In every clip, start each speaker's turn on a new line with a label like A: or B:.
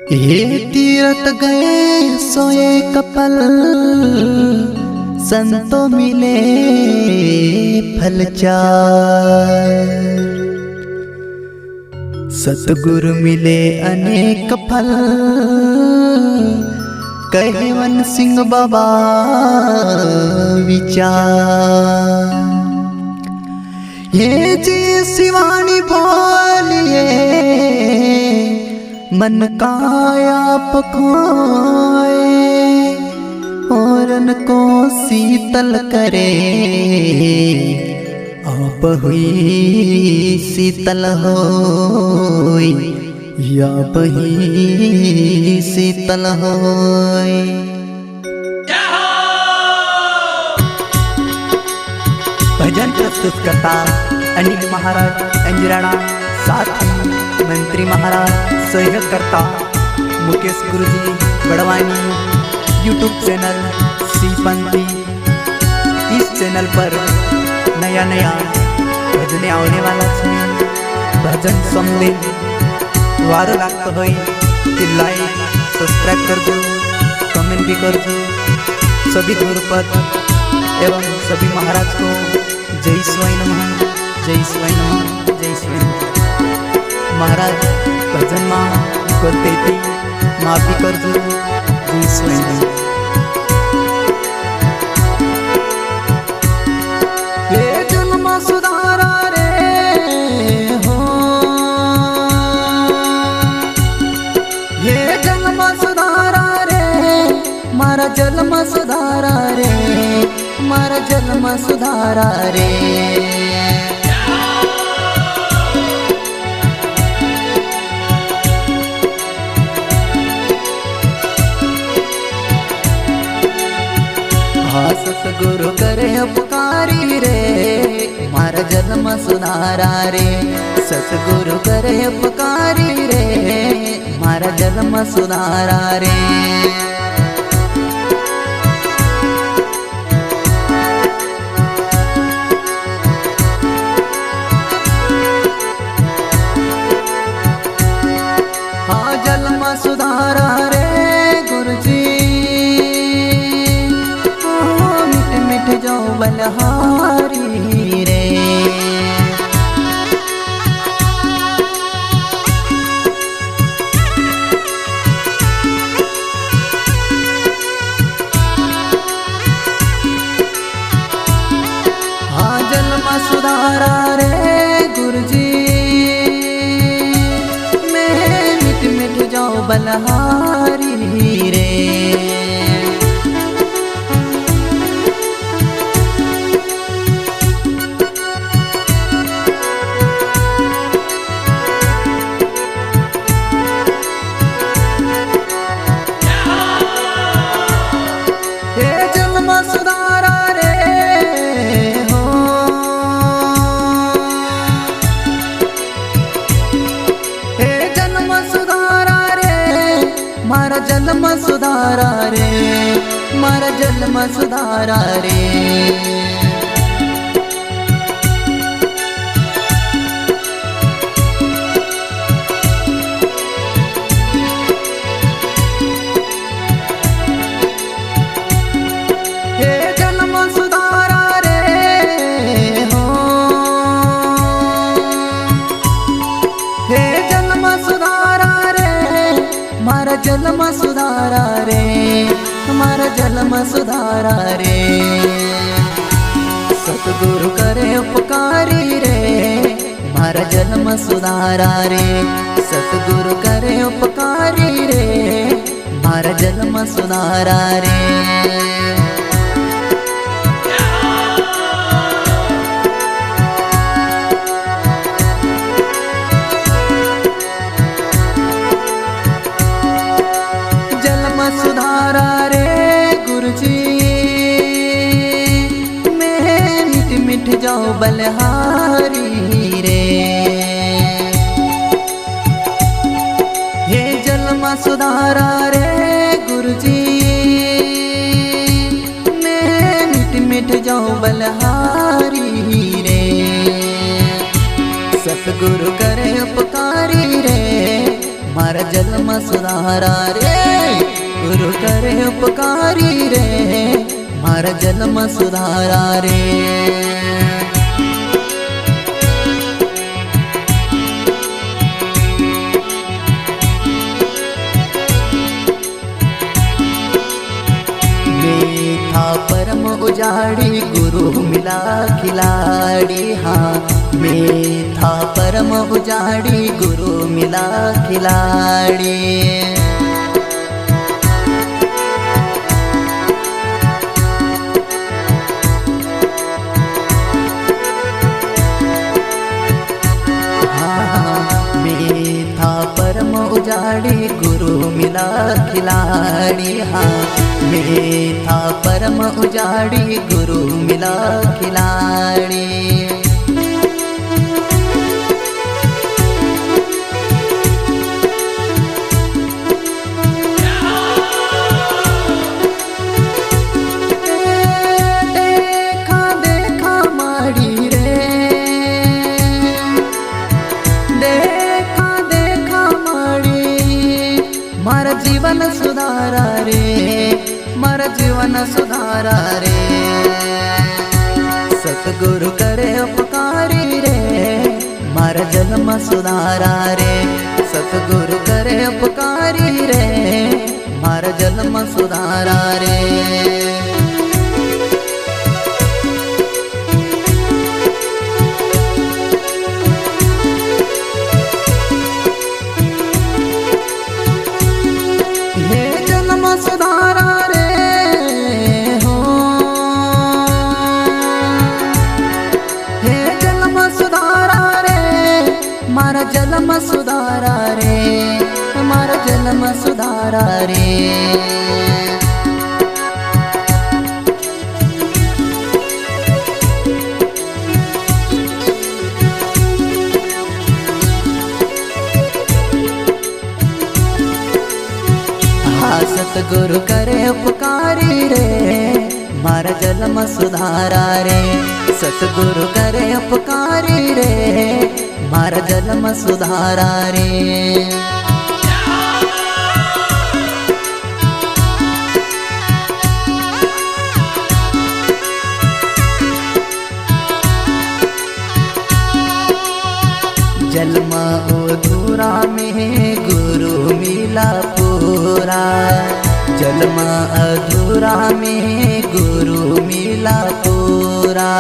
A: ये तीरथ गए सोए कपल, संतों मिले फल चार। सतगुरु मिले अनेक फल, कहे वन सिंह बाबा विचार। ये जी शिवानी बोलिए, मन का आप खोए और उनको शीतल करे। आप हुई शीतल होई, आप ही शीतल होई। भजन प्रस्तुत करता अनिल महाराज अंजराणा, साथ ही मंत्री महाराज, सहयोग करता मुकेश गुरुजी बड़वानी। यूट्यूब चैनल सीपंथी, इस चैनल पर नया नया भजने आने वाला है। भजन सुनते वारो लागतो होय कि लाइक सब्सक्राइब कर दो, कमेंट भी कर दो। सभी गुरुपद एवं सभी महाराज को जय शिवाय नमः, जय शिवाय नमः, जय शिवाय नमः। महाराज भजन में करते थी माफी कर दो, जय शिवाय नमः। ये जन्म सुधारा रे हो, ये जन्म सुधारा रे, मारा जन्म सुधारा रे, मारा जन्म सुधारा रे। सतगुरु करे उपकारी रे, मारा जन्म सुधारा रे। सतगुरु करे उपकारी रे, मारा जन्म सुधारा रे। हाँ जन्म सुधारा रे गुरुजी, जाओ बलहारी रे। हाँ जन्म सुधारा रे गुरुजी, मैं मिट मिट जाओ बलहारी रे। मारा जन्म सुधारा रे, मारा जन्म सुधारा रे। हे जन्म सुधारा रे हो, हे जन्म सुधारा रे, मारा जन्म सुधारा रे, हमारा जन्म सुधारा रे। सतगुरु करे उपकारी रे, मारा जन्म सुधारा रे। सतगुरु करे उपकारी रे, मारा जन्म सुधारा रे। सुधारा रे गुरुजी, मैं मिट मिट जाओ बलहारी रे। हे जन्म सुधारा रे गुरुजी, मैं मिट मिट जाओ बलहारी रे। सतगुरु करे उपकारी रे, मारा जन्म सुधारा रे गुरु करे उपकारी रे मारा जन्म सुधारा रे। था परम उजाड़ी गुरु मिला खिलाड़ी, हाँ मैं था परम उजाड़ी गुरु मिला खिलाड़ी। परम उजाड़ी गुरु मिला खिलाड़ी, हाँ मैं था परम उजाड़ी गुरु मिला खिलाड़ी। देखा देखा माड़ी रे, मारा जीवन सुधारा रे, मारा जीवन सुधारा रे। सतगुरु करे उपकारी रे मारा जन्म सुधारा रे। सतगुरु करे उपकारी रे मारा जन्म सुधारा रे। सुधारा रे हो, हे जन्म सुधारा रे मारा जन्म सुधारा रे, मारा जन्म सुधारा रे। सतगुरु करे उपकारी रे मारा जन्म सुधारा रे। सतगुरु करे उपकारी रे मारा जन्म सुधारा रे। जन्म अधूरा में गुरु मिला पूरा, जन्म अधूरा में गुरु मिला पूरा।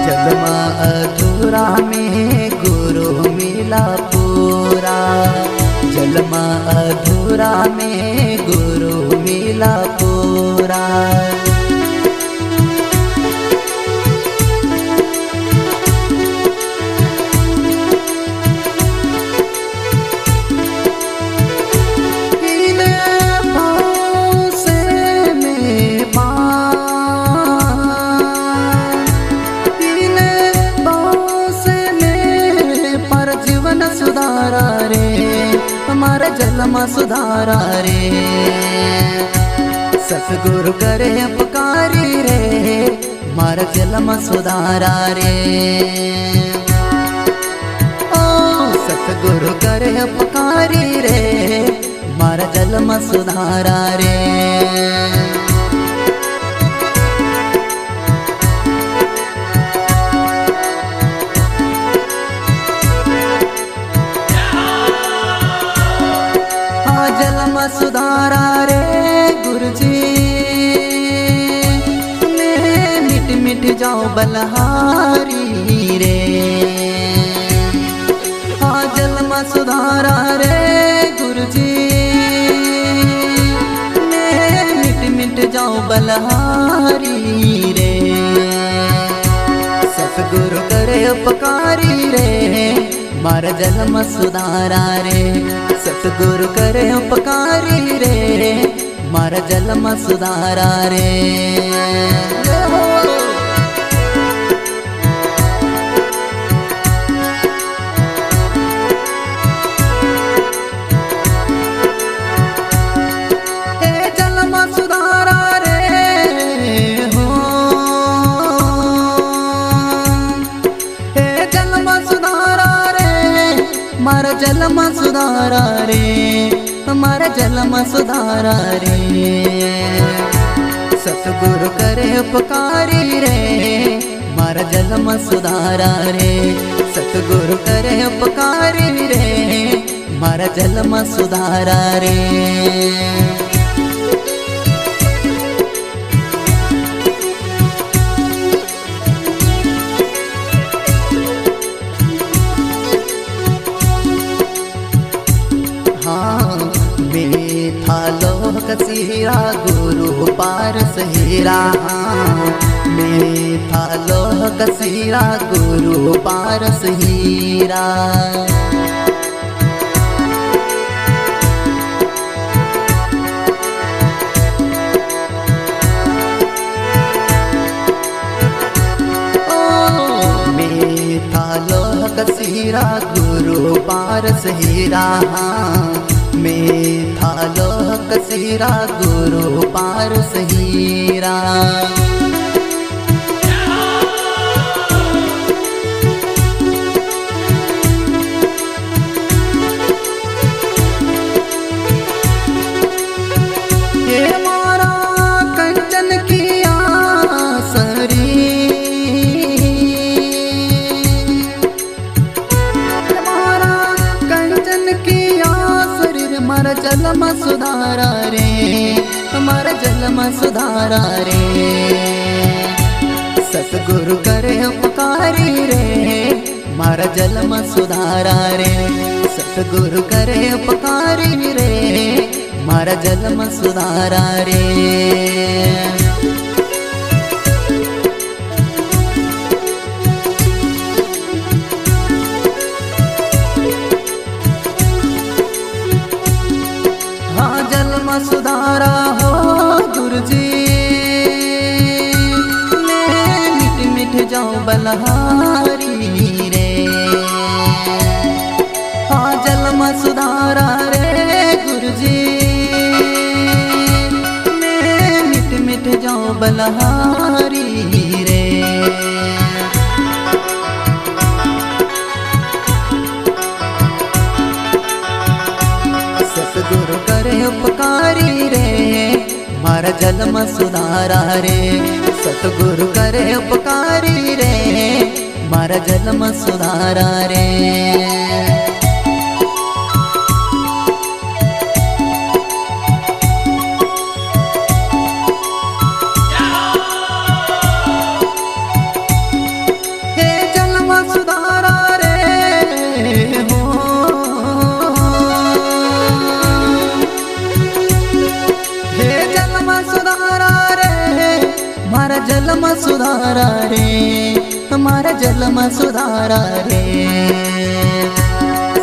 A: जन्म अधूरा में गुरु मिला पूरा, जन्म अधूरा में गुरु मिला पूरा। सुधारा रे हमारा जन्म सुधारा रे। सतगुरु करे उपकारी रे मारा जन्म सुधारा रे। ओ सतगुरु करे उपकारी रे मारा जन्म सुधारा रे। जन्म सुधारा रे गुरुजी मैं मिट मिट जाओ बलहारी रे। हाँ जन्म सुधारा रे गुरुजी मैं मिट मिट जाओ बलहारी रे। सतगुरु करे उपकारी रे मारा जन्म सुधारा रे। सतगुरु करे उपकारी रे मारा जन्म सुधारा रे। जन्म सुधारा जलम सुधारा रे, हमारा जलम सुधारा रे। सतगुरु करे उपकारी रे, मारा जलम सुधारा रे। सतगुरु करे उपकारी रे, मारा जलम सुधारा रे। था लोक सीरा गुरु पारस हीरा, में था लोक सीरा गुरु पारस हीरा। में था लोक सीरा गुरु पारस हीरा, में था लोक सीरा गुरु पारस हीरा। हे मारा कंचन किया सरी, मारा कंचन किया मारा जलम सुधारा रे, हमारा जलम सुधारा रे। सतगुरु करे उपकारी रे, मारा जलम सुधारा रे। सतगुरु करे उपकारी रे, मारा जलम सुधारा रे। सुधारा हो गुरुजी, मैं मिट मिट जाऊं बलहारी रे। हाँ जलम सुधारा रे गुरुजी, मैं मिट मिट जाऊं बलहारी रे। सतगुरु करे उपकारी रे, मारा जलम सुधारा रे। सतगुरु करे उपकारी रे, मारा जलम सुधारा रे। हे जलम सुधारा रे हो, मारा जलम सुधारा रे, हमारा जलम सुधारा रे।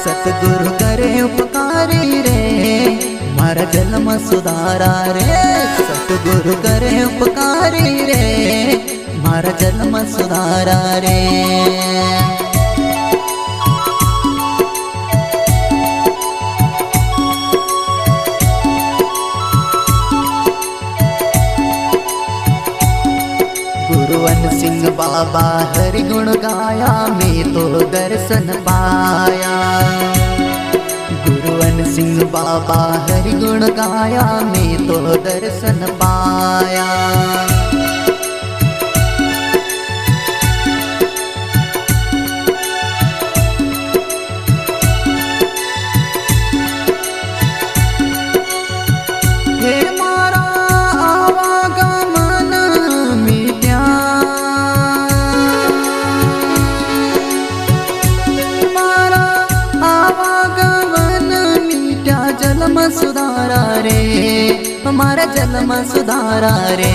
A: सतगुरु करे उपकारी रे, मारा जलम सुधारा रे। सतगुरु करे उपकारी रे, मारा जलम सुधारा रे। गुरुवन सिंह बाबा हरि गुण गाया, मैं तो दर्शन पाया। गुरुवन सिंह बाबा हरि गुण गाया, मैं तो दर्शन पाया। सुधारा रे, हमारा जलम सुधारा रे।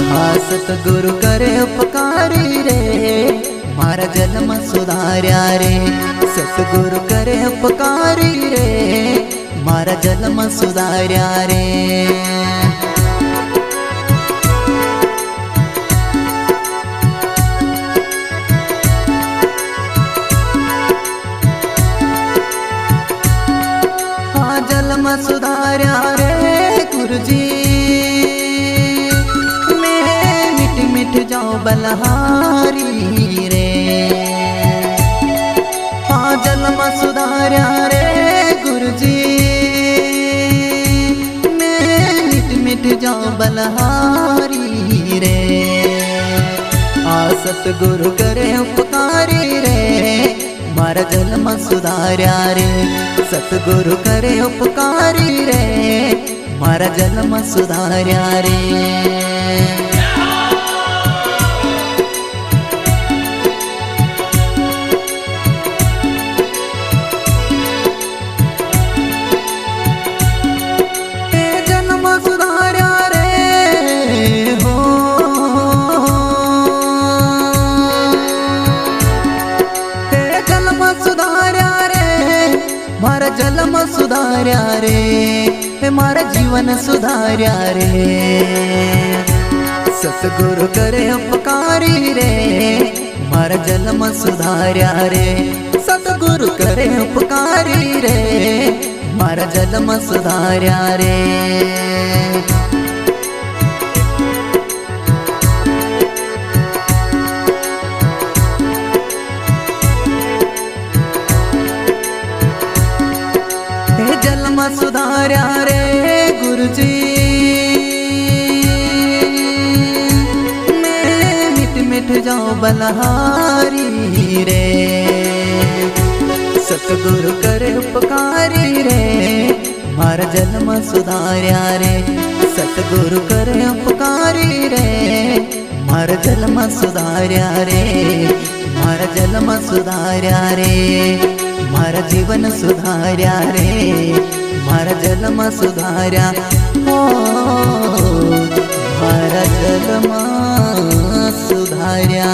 A: हाँ सतगुरु करे उपकारी रे, मारा जलम सुधारा रे। सतगुरु करे उपकारी रे, मारा जलम सुधारा रे। जलम सुधारा रे गुरुजी, मैं मिट मिट जाऊं बलहारी रे। सुधार्या रे गुरुजी मैं मिट मिट जाऊं बलहारी रे। आ सतगुरु करे उपकारी रे मारा जन्म सुधार्या रे। सतगुरु करे उपकारी रे मारा जन्म सुधार्या रे। मारा जन्म सुधार्या रे मारा जीवन सुधार्या रे। सतगुरु करे उपकारी रे मारा जन्म सुधार्या रे। सतगुरु करे उपकारी रे मारा जन्म सुधार्या रे। जन्म सुधार्या रे गुरुजी मैं मिट मिट जाऊं बलहारी रे। सतगुरु करे उपकारी रे मारा जन्म सुधार्या रे। सतगुरु करे उपकारी रे मारा जन्म सुधार्या रे। मारा जन्म सुधार्या रे मारा जीवन सुधार्या रे। मारा जन्म सुधार्या हो मारा जन्म सुधार्या।